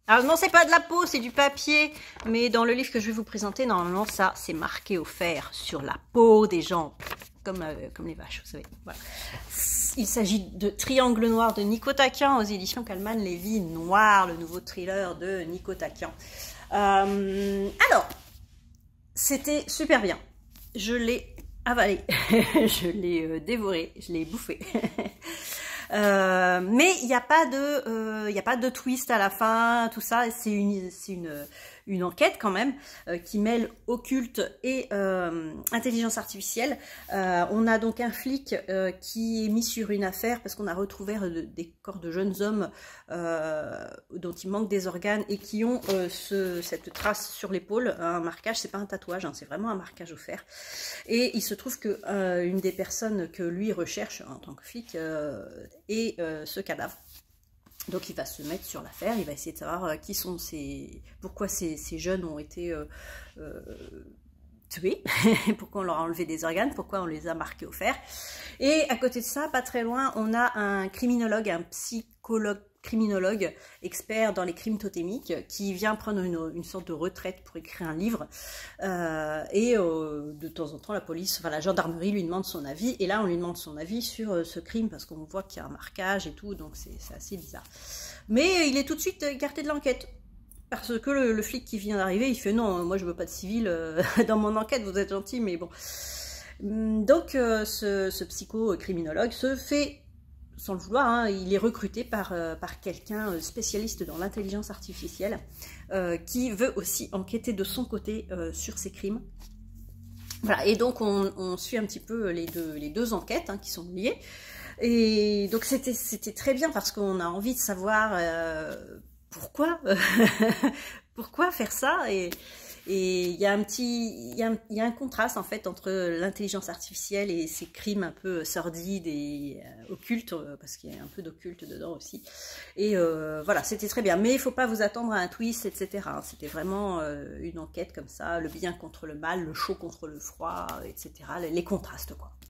Alors non, c'est pas de la peau, c'est du papier. Mais dans le livre que je vais vous présenter, normalement, ça, c'est marqué au fer sur la peau des gens. Comme les vaches, vous savez. Voilà. Il s'agit de Triangle Noir de Nico Taquian aux éditions Calman Lévy Noir, le nouveau thriller de Nico Taquian. Alors, c'était super bien. Je l'ai avalé, je l'ai dévoré, je l'ai bouffé. Mais il n'y a pas de twist à la fin, tout ça. C'est une enquête quand même qui mêle occulte et intelligence artificielle. On a donc un flic qui est mis sur une affaire parce qu'on a retrouvé des corps de jeunes hommes dont il manque des organes et qui ont cette trace sur l'épaule, un marquage. C'est pas un tatouage, hein, c'est vraiment un marquage au fer. Et il se trouve que une des personnes que lui recherche en tant que flic est ce cadavre. Donc il va se mettre sur l'affaire, il va essayer de savoir qui sont pourquoi ces jeunes ont été tués, pourquoi on leur a enlevé des organes, pourquoi on les a marqués au fer. Et à côté de ça, pas très loin, on a un criminologue, un psychologue criminologue expert dans les crimes totémiques qui vient prendre une sorte de retraite pour écrire un livre et de temps en temps la police, enfin la gendarmerie lui demande son avis et là on lui demande son avis sur ce crime parce qu'on voit qu'il y a un marquage et tout, donc c'est assez bizarre. Mais il est tout de suite écarté de l'enquête. Parce que le flic qui vient d'arriver, il fait non, moi je veux pas de civil dans mon enquête, vous êtes gentil, mais bon. Donc ce psycho-criminologue se fait, sans le vouloir, hein, il est recruté par quelqu'un spécialiste dans l'intelligence artificielle qui veut aussi enquêter de son côté sur ces crimes. Voilà, et donc on suit un petit peu les deux enquêtes hein, qui sont liées. Et donc c'était très bien parce qu'on a envie de savoir pourquoi pourquoi faire ça et il y a un contraste en fait entre l'intelligence artificielle et ces crimes un peu sordides et occultes parce qu'il y a un peu d'occulte dedans aussi. Et voilà, c'était très bien. Mais il faut pas vous attendre à un twist, etc. C'était vraiment une enquête comme ça, le bien contre le mal, le chaud contre le froid, etc. Les contrastes quoi.